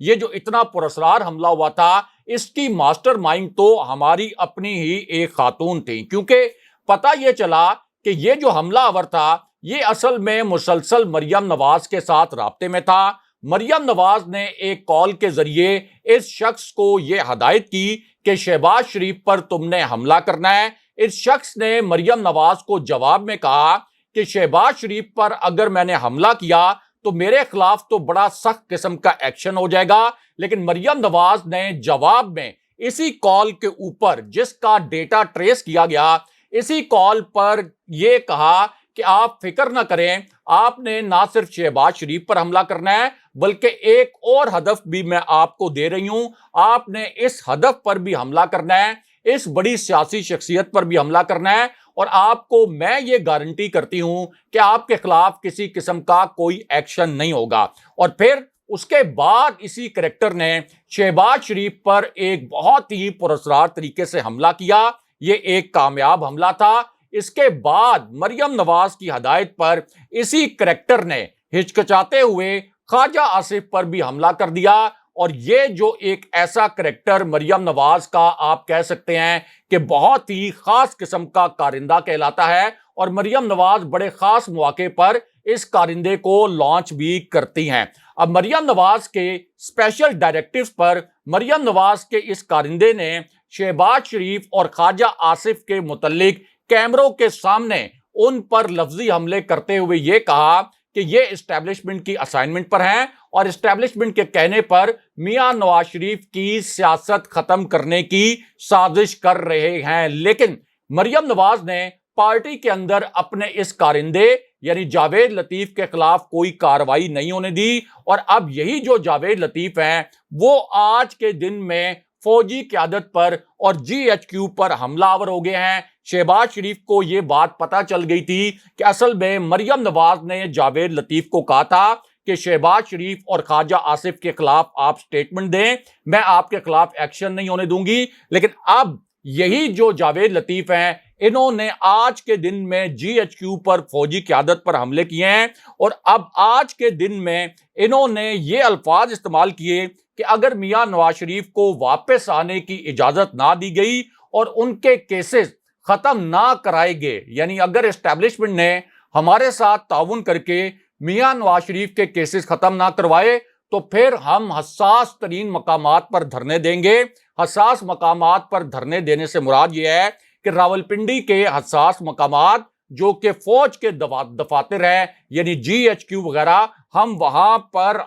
یہ جو اتنا پراسرار حملہ ہوا تھا اس کی ماسٹر مائنڈ تو ہماری اپنی ہی ایک خاتون تھی، کیونکہ پتہ یہ چلا کہ یہ جو حملہ آور تھا یہ اصل میں مسلسل مریم نواز کے ساتھ رابطے میں تھا۔ مریم نواز نے ایک کال کے ذریعے اس شخص کو یہ ہدایت کی کہ شہباز شریف پر تم نے حملہ کرنا ہے۔ اس شخص نے مریم نواز کو جواب میں کہا کہ شہباز شریف پر اگر میں نے حملہ کیا تو میرے خلاف تو بڑا سخت قسم کا ایکشن ہو جائے گا، لیکن مریم نواز نے جواب میں اسی کال کے اوپر جس کا ڈیٹا ٹریس کیا گیا، اسی کال پر یہ کہا کہ آپ فکر نہ کریں، آپ نے نہ صرف شہباز شریف پر حملہ کرنا ہے بلکہ ایک اور ہدف بھی میں آپ کو دے رہی ہوں، آپ نے اس ہدف پر بھی حملہ کرنا ہے، اس بڑی سیاسی شخصیت پر بھی حملہ کرنا ہے، اور آپ کو میں یہ گارنٹی کرتی ہوں کہ آپ کے خلاف کسی قسم کا کوئی ایکشن نہیں ہوگا۔ اور پھر اس کے بعد اسی کریکٹر نے شہباز شریف پر ایک بہت ہی پراسرار طریقے سے حملہ کیا۔ یہ ایک کامیاب حملہ تھا۔ اس کے بعد مریم نواز کی ہدایت پر اسی کریکٹر نے ہچکچاتے ہوئے خواجہ آصف پر بھی حملہ کر دیا، اور یہ جو ایک ایسا کریکٹر مریم نواز کا آپ کہہ سکتے ہیں کہ بہت ہی خاص قسم کا کارندہ کہلاتا ہے، اور مریم نواز بڑے خاص مواقع پر اس کارندے کو لانچ بھی کرتی ہیں۔ اب مریم نواز کے اسپیشل ڈائریکٹیوز پر مریم نواز کے اس کارندے نے شہباز شریف اور خواجہ آصف کے متعلق کیمروں کے سامنے ان پر لفظی حملے کرتے ہوئے یہ کہا کہ یہ اسٹیبلشمنٹ کی اسائنمنٹ پر ہیں، اور اسٹیبلشمنٹ کے کہنے پر میاں نواز شریف کی سیاست ختم کرنے کی سازش کر رہے ہیں۔ لیکن مریم نواز نے پارٹی کے اندر اپنے اس کارندے یعنی جاوید لطیف کے خلاف کوئی کارروائی نہیں ہونے دی، اور اب یہی جو جاوید لطیف ہیں وہ آج کے دن میں فوجی قیادت پر اور جی ایچ کیو پر حملہ آور ہو گئے ہیں۔ شہباز شریف کو یہ بات پتہ چل گئی تھی کہ اصل میں مریم نواز نے جاوید لطیف کو کہا تھا کہ شہباز شریف اور خواجہ آصف کے خلاف آپ سٹیٹمنٹ دیں، میں آپ کے خلاف ایکشن نہیں ہونے دوں گی۔ لیکن اب یہی جو جاوید لطیف ہیں انہوں نے آج کے دن میں جی ایچ کیو پر فوجی قیادت پر حملے کیے ہیں، اور اب آج کے دن میں انہوں نے یہ الفاظ استعمال کیے کہ اگر میاں نواز شریف کو واپس آنے کی اجازت نہ دی گئی اور ان کے کیسز ختم نہ کرائے گئے، یعنی اگر اسٹیبلشمنٹ نے ہمارے ساتھ تعاون کر کے میاں نواز شریف کے کیسز ختم نہ کروائے تو پھر ہم حساس ترین مقامات پر دھرنے دیں گے۔ حساس مقامات پر دھرنے دینے سے مراد یہ ہے کہ راولپنڈی کے حساس مقامات جو کہ فوج کے دفاتر ہیں یعنی جی ایچ کیو وغیرہ، ہم وہاں پر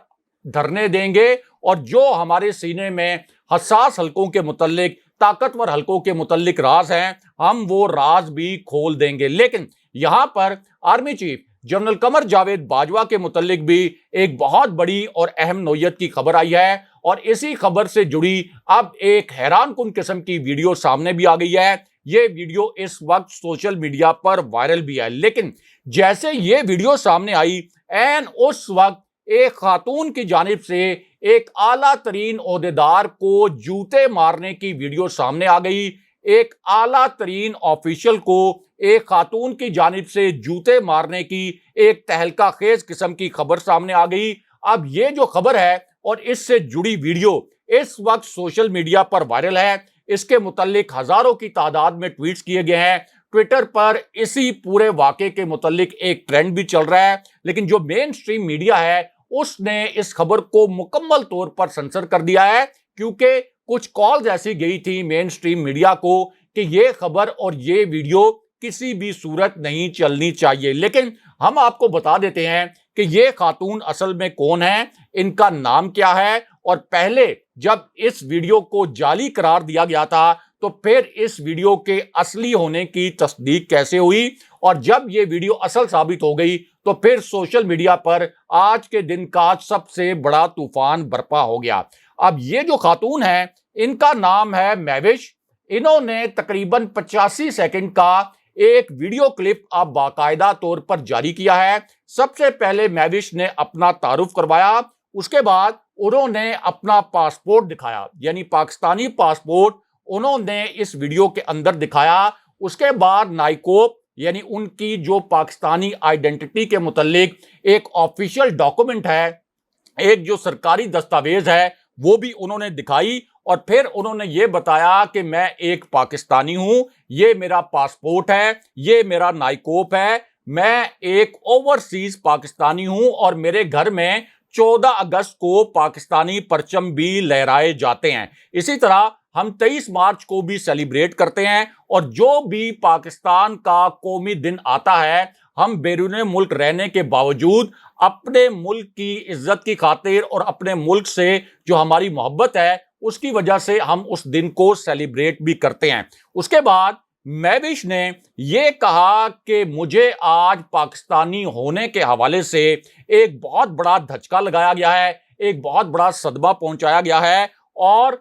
دھرنے دیں گے، اور جو ہمارے سینے میں حساس حلقوں کے متعلق، طاقتور حلقوں کے متعلق راز ہیں ہم وہ راز بھی کھول دیں گے۔ لیکن یہاں پر army chief general Qamar Javed Bajwa کے متعلق بھی ایک بہت بڑی اور اہم نوعیت کی خبر آئی ہے، اور اسی خبر سے جڑی اب ایک حیران کن قسم کی ویڈیو سامنے بھی آ گئی ہے۔ یہ ویڈیو اس وقت سوشل میڈیا پر وائرل بھی ہے، لیکن جیسے یہ ویڈیو سامنے آئی این اس وقت ایک خاتون کی جانب سے ایک اعلیٰ ترین عہدیدار کو جوتے مارنے کی ویڈیو سامنے آ گئی۔ ایک اعلیٰ ترین آفیشل کو ایک خاتون کی جانب سے جوتے مارنے کی ایک تہلکہ خیز قسم کی خبر سامنے آ گئی۔ اب یہ جو خبر ہے اور اس سے جڑی ویڈیو اس وقت سوشل میڈیا پر وائرل ہے، اس کے متعلق ہزاروں کی تعداد میں ٹویٹس کیے گئے ہیں۔ ٹویٹر پر اسی پورے واقعے کے متعلق ایک ٹرینڈ بھی چل رہا ہے، لیکن جو مین سٹریم میڈیا ہے اس نے اس خبر کو مکمل طور پر سنسر کر دیا ہے، کیونکہ کچھ کالز ایسی گئی تھی مین سٹریم میڈیا کو کہ یہ خبر اور یہ ویڈیو کسی بھی صورت نہیں چلنی چاہیے۔ لیکن ہم آپ کو بتا دیتے ہیں کہ یہ خاتون اصل میں کون ہے، ان کا نام کیا ہے، اور پہلے جب اس ویڈیو کو جعلی قرار دیا گیا تھا تو پھر اس ویڈیو کے اصلی ہونے کی تصدیق کیسے ہوئی، اور جب یہ ویڈیو اصل ثابت ہو گئی تو پھر سوشل میڈیا پر آج کے دن کا سب سے بڑا طوفان برپا ہو گیا۔ اب یہ جو خاتون ہیں ان کا نام ہے مہوش۔ انہوں نے تقریباً 85 سیکنڈ کا ایک ویڈیو کلپ اب باقاعدہ طور پر جاری کیا ہے۔ سب سے پہلے مہوش نے اپنا تعارف کروایا، اس کے بعد انہوں نے اپنا پاسپورٹ دکھایا، یعنی پاکستانی پاسپورٹ انہوں نے اس ویڈیو کے اندر دکھایا۔ اس کے بعد نائکوپ یعنی ان کی جو پاکستانی آئیڈینٹی کے متعلق ایک آفیشیل ڈاکومنٹ ہے ایک جو سرکاری دستاویز ہے وہ بھی انہوں نے دکھائی اور پھر انہوں نے یہ بتایا کہ میں ایک پاکستانی ہوں، یہ میرا پاسپورٹ ہے، یہ میرا نائکوپ ہے، میں ایک اوورسیز پاکستانی ہوں اور میرے گھر میں 14 اگست کو پاکستانی پرچم بھی لہرائے جاتے ہیں۔ اسی طرح ہم 23 مارچ کو بھی سیلیبریٹ کرتے ہیں اور جو بھی پاکستان کا قومی دن آتا ہے ہم بیرون ملک رہنے کے باوجود اپنے ملک کی عزت کی خاطر اور اپنے ملک سے جو ہماری محبت ہے اس کی وجہ سے ہم اس دن کو سیلیبریٹ بھی کرتے ہیں۔ اس کے بعد میوش نے یہ کہا کہ مجھے آج پاکستانی ہونے کے حوالے سے ایک بہت بڑا دھچکا لگایا گیا ہے، ایک بہت بڑا صدمہ پہنچایا گیا ہے، اور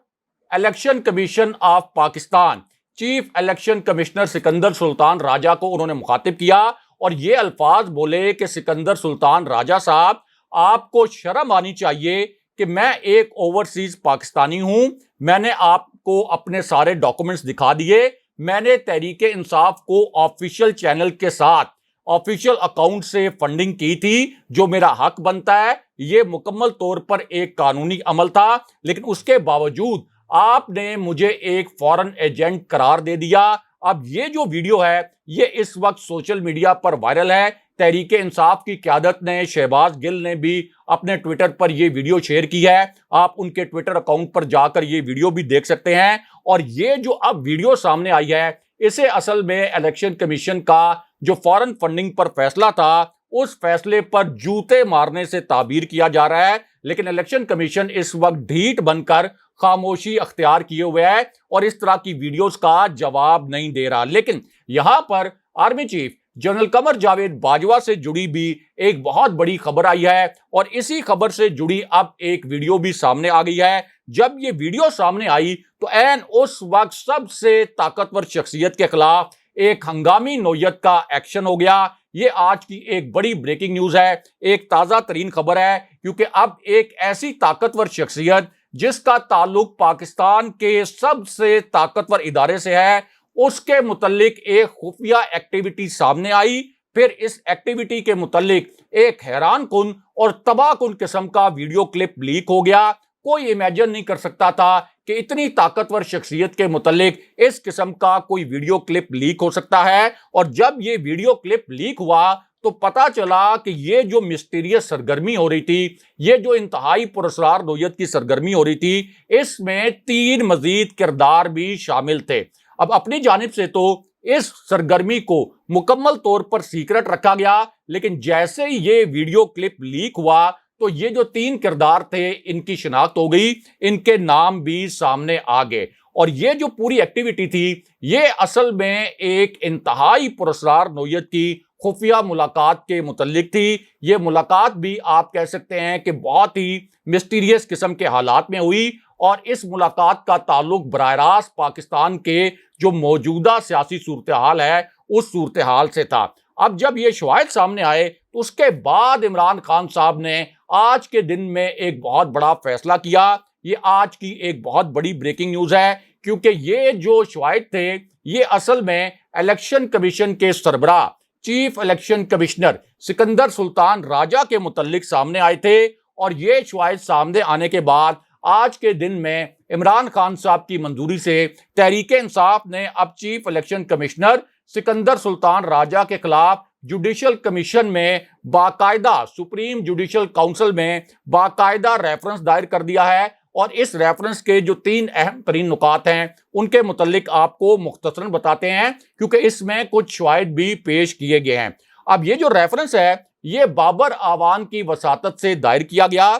election commission of Pakistan chief election commissioner Sikandar Sultan Raja کو انہوں نے مخاطب کیا اور یہ الفاظ بولے کہ سکندر سلطان راجہ صاحب، آپ کو شرم آنی چاہیے کہ میں ایک اوورسیز پاکستانی ہوں، میں نے آپ کو اپنے سارے ڈاکومنٹس دکھا دیے، میں نے تحریک انصاف کو آفیشیل چینل کے ساتھ آفیشیل اکاؤنٹ سے فنڈنگ کی تھی جو میرا حق بنتا ہے، یہ مکمل طور پر ایک قانونی عمل تھا، لیکن اس کے باوجود آپ نے مجھے ایک فورن ایجنٹ قرار دے دیا۔ اب یہ جو ویڈیو ہے یہ اس وقت سوشل میڈیا پر وائرل ہے، تحریک انصاف کی قیادت نے، شہباز گل نے بھی اپنے ٹویٹر پر یہ ویڈیو شیئر کی ہے، آپ ان کے ٹویٹر اکاؤنٹ پر جا کر یہ ویڈیو بھی دیکھ سکتے ہیں۔ اور یہ جو اب ویڈیو سامنے آئی ہے اسے اصل میں الیکشن کمیشن کا جو فورن فنڈنگ پر فیصلہ تھا اس فیصلے پر جوتے مارنے سے تعبیر کیا جا رہا ہے، لیکن الیکشن کمیشن اس وقت ڈھیٹ بن کر خاموشی اختیار کیے ہوئے ہے اور اس طرح کی ویڈیوز کا جواب نہیں دے رہا۔ لیکن یہاں پر army chief general Qamar Javed Bajwa سے جڑی بھی ایک بہت بڑی خبر آئی ہے اور اسی خبر سے جڑی اب ایک ویڈیو بھی سامنے آ گئی ہے۔ جب یہ ویڈیو سامنے آئی تو عین اس وقت سب سے طاقتور شخصیت کے خلاف ایک ہنگامی نوعیت کا ایکشن ہو گیا۔ یہ آج کی ایک بڑی بریکنگ نیوز ہے، ایک تازہ ترین خبر ہے، کیونکہ اب ایک ایسی طاقتور شخصیت جس کا تعلق پاکستان کے سب سے طاقتور ادارے سے ہے، اس کے متعلق ایک خفیہ ایکٹیویٹی سامنے آئی۔ پھر اس ایکٹیویٹی کے متعلق ایک حیران کن اور تباہ کن قسم کا ویڈیو کلپ لیک ہو گیا۔ کوئی امیجن نہیں کر سکتا تھا کہ اتنی طاقتور شخصیت کے متعلق اس قسم کا کوئی ویڈیو کلپ لیک ہو سکتا ہے، اور جب یہ ویڈیو کلپ لیک ہوا تو پتا چلا کہ یہ جو مسٹیریس سرگرمی ہو رہی تھی، یہ جو انتہائی پراسرار نوعیت کی سرگرمی ہو رہی تھی، اس میں 3 مزید کردار بھی شامل تھے۔ اب اپنی جانب سے تو اس سرگرمی کو مکمل طور پر سیکرٹ رکھا گیا، لیکن جیسے ہی یہ ویڈیو کلپ لیک ہوا تو یہ جو 3 کردار تھے ان کی شناخت ہو گئی، ان کے نام بھی سامنے آ گئے، اور یہ جو پوری ایکٹیویٹی تھی یہ اصل میں ایک انتہائی پراسرار نوعیت کی خفیہ ملاقات کے متعلق تھی۔ یہ ملاقات بھی آپ کہہ سکتے ہیں کہ بہت ہی مسٹیریس قسم کے حالات میں ہوئی، اور اس ملاقات کا تعلق براہ راست پاکستان کے جو موجودہ سیاسی صورتحال ہے اس صورتحال سے تھا۔ اب جب یہ شواہد سامنے آئے تو اس کے بعد عمران خان صاحب نے آج کے دن میں ایک بہت بڑا فیصلہ کیا۔ یہ آج کی ایک بہت بڑی بریکنگ نیوز ہے، کیونکہ یہ جو شواہد تھے یہ اصل میں الیکشن کمیشن کے سربراہ chief election commissioner Sikandar Sultan راجہ کے متعلق سامنے آئے تھے، اور یہ شواہد سامنے آنے کے بعد آج کے دن میں عمران خان صاحب کی منظوری سے تحریک انصاف نے اب chief election commissioner Sikandar Sultan راجہ کے خلاف جوڈیشل کمیشن میں باقاعدہ سپریم جوڈیشل کونسل میں باقاعدہ ریفرنس دائر کر دیا ہے، اور اس ریفرنس کے جو 3 اہم ترین نکات ہیں ان کے متعلق آپ کو مختصراً بتاتے ہیں، کیونکہ اس میں کچھ شواہد بھی پیش کیے گئے ہیں۔ اب یہ جو ریفرنس ہے یہ بابر اعوان کی وساطت سے دائر کیا گیا،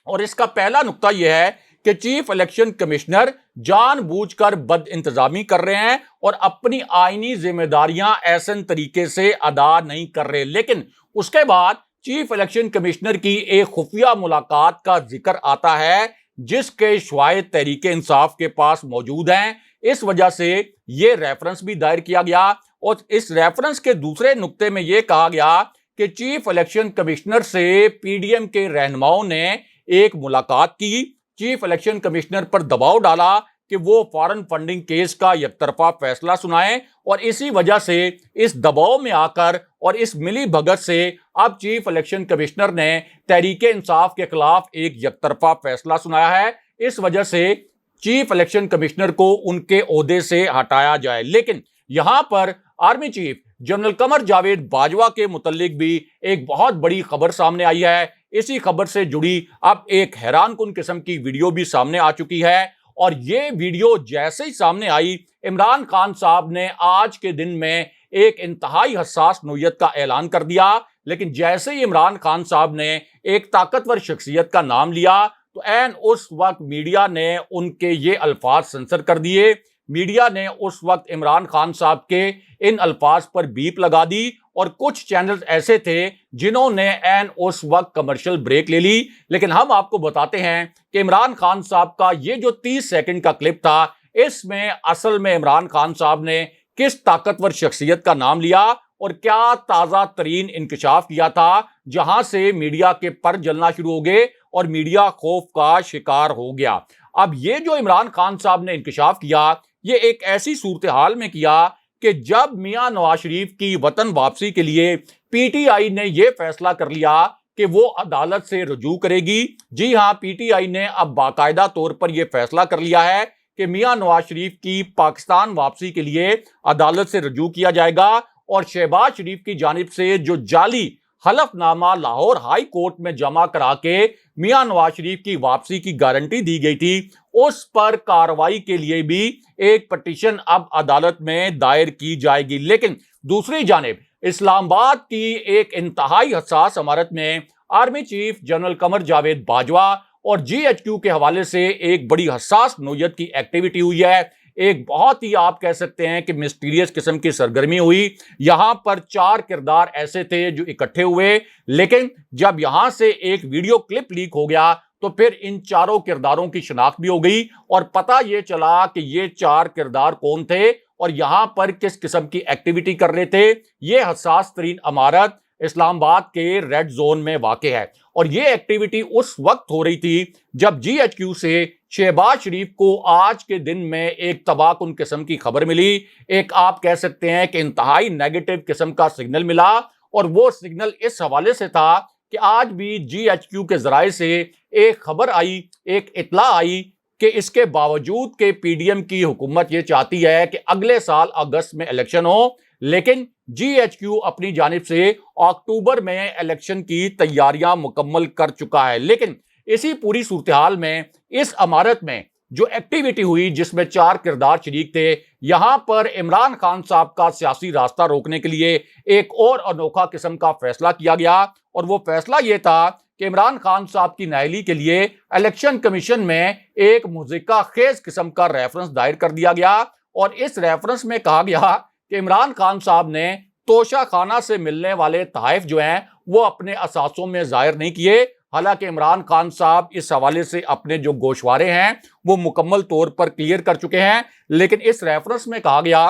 اور اس کا پہلا نقطہ یہ ہے کہ چیف الیکشن کمشنر جان بوجھ کر بد انتظامی کر رہے ہیں اور اپنی آئینی ذمہ داریاں ایسن طریقے سے ادا نہیں کر رہے۔ لیکن اس کے بعد چیف الیکشن کمشنر کی ایک خفیہ ملاقات کا ذکر آتا ہے جس کے شواہد تحریک انصاف کے پاس موجود ہیں، اس وجہ سے یہ ریفرنس بھی دائر کیا گیا۔ اور اس ریفرنس کے دوسرے نقطے میں یہ کہا گیا کہ چیف الیکشن کمشنر سے پی ڈی ایم کے رہنماؤں نے ایک ملاقات کی، چیف الیکشن کمشنر پر دباؤ ڈالا کہ وہ فارن فنڈنگ کیس کا یک طرفہ فیصلہ سنائیں، اور اسی وجہ سے اس دباؤ میں آ کر اور اس ملی بھگت سے اب چیف الیکشن کمشنر نے تحریک انصاف کے خلاف ایک یک طرفہ فیصلہ سنایا ہے۔ اس وجہ سے چیف الیکشن کمشنر کو ان کے عہدے سے ہٹایا جائے۔ لیکن یہاں پر army chief general Qamar Javed Bajwa کے متعلق بھی ایک بہت بڑی خبر سامنے آئی ہے۔ اسی خبر سے جڑی اب ایک حیران کن قسم کی ویڈیو بھی سامنے آ چکی ہے، اور یہ ویڈیو جیسے ہی سامنے آئی، عمران خان صاحب نے آج کے دن میں ایک انتہائی حساس نوعیت کا اعلان کر دیا۔ لیکن جیسے ہی عمران خان صاحب نے ایک طاقتور شخصیت کا نام لیا تو عین اس وقت میڈیا نے ان کے یہ الفاظ سنسر کر دیے۔ میڈیا نے اس وقت عمران خان صاحب کے ان الفاظ پر بیپ لگا دی، اور کچھ چینلز ایسے تھے جنہوں نے عین اس وقت کمرشل بریک لے لی۔ لیکن ہم آپ کو بتاتے ہیں کہ عمران خان صاحب کا یہ جو 30 سیکنڈ کا کلپ تھا، اس میں اصل میں عمران خان صاحب نے کس طاقتور شخصیت کا نام لیا اور کیا تازہ ترین انکشاف کیا تھا، جہاں سے میڈیا کے پر جلنا شروع ہو گئے اور میڈیا خوف کا شکار ہو گیا۔ اب یہ جو عمران خان صاحب نے انکشاف کیا، یہ ایک ایسی صورتحال میں کیا کہ جب میاں نواز شریف کی وطن واپسی کے لیے پی ٹی آئی نے یہ فیصلہ کر لیا کہ وہ عدالت سے رجوع کرے گی۔ جی ہاں، پی ٹی آئی نے اب باقاعدہ طور پر یہ فیصلہ کر لیا ہے کہ میاں نواز شریف کی پاکستان واپسی کے لیے عدالت سے رجوع کیا جائے گا، اور شہباز شریف کی جانب سے جو جعلی حلف نامہ لاہور ہائی کورٹ میں جمع کرا کے میاں نواز شریف کی واپسی کی گارنٹی دی گئی تھی، اس پر کارروائی کے لیے بھی ایک پٹیشن اب عدالت میں دائر کی جائے گی۔ لیکن دوسری جانب اسلام آباد کی ایک انتہائی حساس عمارت میں army chief general Qamar Javed Bajwa اور جی ایچ کیو کے حوالے سے ایک بڑی حساس نوعیت کی ایکٹیویٹی ہوئی ہے۔ ایک بہت ہی آپ کہہ سکتے ہیں کہ مسٹیریس قسم کی سرگرمی ہوئی۔ یہاں پر 4 کردار ایسے تھے جو اکٹھے ہوئے، لیکن جب یہاں سے ایک ویڈیو کلپ لیک ہو گیا تو پھر ان چاروں کرداروں کی شناخت بھی ہو گئی، اور پتہ یہ چلا کہ یہ 4 کردار کون تھے اور یہاں پر کس قسم کی ایکٹیویٹی کر رہے تھے۔ یہ حساس ترین عمارت اسلام آباد کے ریڈ زون میں واقع ہے، اور یہ ایکٹیویٹی اس وقت ہو رہی تھی جب جی ایچ کیو سے شہباز شریف کو آج کے دن میں ایک تباہ کن قسم کی خبر ملی، ایک آپ کہہ سکتے ہیں کہ انتہائی نیگیٹو قسم کا سگنل ملا، اور وہ سگنل اس حوالے سے تھا کہ آج بھی جی ایچ کیو کے ذرائع سے ایک خبر آئی، ایک اطلاع آئی کہ اس کے باوجود کہ پی ڈی ایم کی حکومت یہ چاہتی ہے کہ اگلے سال اگست میں الیکشن ہو، لیکن جی ایچ کیو اپنی جانب سے اکتوبر میں الیکشن کی تیاریاں مکمل کر چکا ہے۔ لیکن اسی پوری صورتحال میں اس عمارت میں جو ایکٹیویٹی ہوئی جس میں 4 کردار شریک تھے، یہاں پر عمران خان صاحب کا سیاسی راستہ روکنے کے لیے ایک اور انوکھا قسم کا فیصلہ کیا گیا، اور وہ فیصلہ یہ تھا کہ عمران خان صاحب کی نااہلی کے لیے الیکشن کمیشن میں ایک مضحکہ خیز قسم کا ریفرنس دائر کر دیا گیا، اور اس ریفرنس میں کہا گیا کہ عمران خان صاحب نے توشہ خانہ سے ملنے والے تحائف جو ہیں وہ اپنے اثاثوں میں ظاہر نہیں کیے۔ حالانکہ عمران خان صاحب اس حوالے سے اپنے جو گوشوارے ہیں وہ مکمل طور پر کلیئر کر چکے ہیں، لیکن اس ریفرنس میں کہا گیا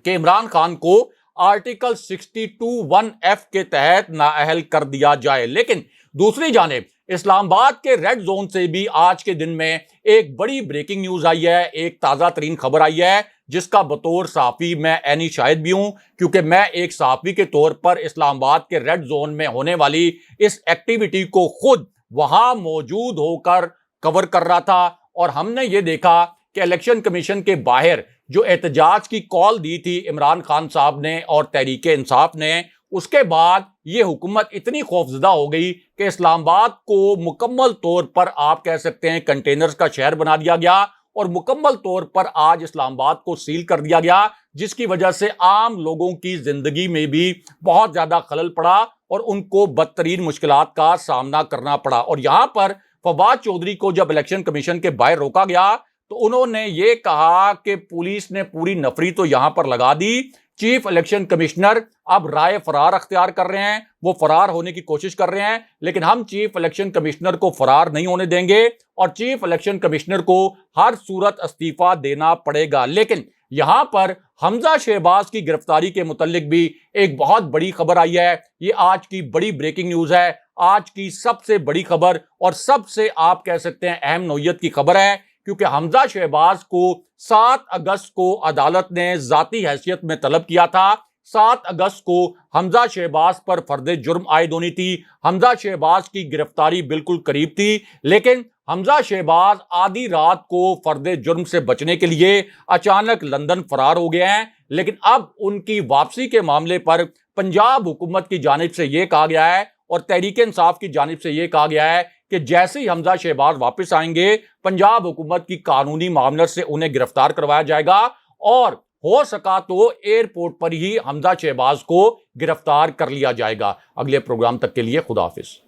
کہ عمران خان کو آرٹیکل 62(1)(f) کے تحت نااہل کر دیا جائے۔ لیکن دوسری جانب اسلام آباد کے ریڈ زون سے بھی آج کے دن میں ایک بڑی بریکنگ نیوز آئی ہے، ایک تازہ ترین خبر آئی ہے، جس کا بطور صحافی میں عینی شاہد بھی ہوں، کیونکہ میں ایک صحافی کے طور پر اسلام آباد کے ریڈ زون میں ہونے والی اس ایکٹیویٹی کو خود وہاں موجود ہو کر کور کر رہا تھا، اور ہم نے یہ دیکھا کہ الیکشن کمیشن کے باہر جو احتجاج کی کال دی تھی عمران خان صاحب نے اور تحریک انصاف نے، اس کے بعد یہ حکومت اتنی خوفزدہ ہو گئی کہ اسلام آباد کو مکمل طور پر آپ کہہ سکتے ہیں کنٹینرز کا شہر بنا دیا گیا، اور مکمل طور پر آج اسلام آباد کو سیل کر دیا گیا، جس کی وجہ سے عام لوگوں کی زندگی میں بھی بہت زیادہ خلل پڑا اور ان کو بدترین مشکلات کا سامنا کرنا پڑا۔ اور یہاں پر فواد چودھری کو جب الیکشن کمیشن کے باہر روکا گیا تو انہوں نے یہ کہا کہ پولیس نے پوری نفری تو یہاں پر لگا دی، چیف الیکشن کمشنر اب رائے فرار اختیار کر رہے ہیں، وہ فرار ہونے کی کوشش کر رہے ہیں، لیکن ہم چیف الیکشن کمشنر کو فرار نہیں ہونے دیں گے اور چیف الیکشن کمشنر کو ہر صورت استعفیٰ دینا پڑے گا۔ لیکن یہاں پر حمزہ شہباز کی گرفتاری کے متعلق بھی ایک بہت بڑی خبر آئی ہے۔ یہ آج کی بڑی بریکنگ نیوز ہے، آج کی سب سے بڑی خبر اور سب سے آپ کہہ سکتے ہیں اہم نوعیت کی خبر ہے کیونکہ حمزہ شہباز کو 7 اگست کو عدالت نے ذاتی حیثیت میں طلب کیا تھا۔ 7 اگست کو حمزہ شہباز پر فرد جرم عائد ہونی تھی۔ حمزہ شہباز کی گرفتاری بالکل قریب تھی، لیکن حمزہ شہباز آدھی رات کو فرد جرم سے بچنے کے لیے اچانک لندن فرار ہو گئے ہیں۔ لیکن اب ان کی واپسی کے معاملے پر پنجاب حکومت کی جانب سے یہ کہا گیا ہے اور تحریک انصاف کی جانب سے یہ کہا گیا ہے کہ جیسے ہی حمزہ شہباز واپس آئیں گے، پنجاب حکومت کی قانونی معاملت سے انہیں گرفتار کروایا جائے گا اور ہو سکا تو ایئرپورٹ پر ہی حمزہ شہباز کو گرفتار کر لیا جائے گا۔ اگلے پروگرام تک کے لیے خدا حافظ۔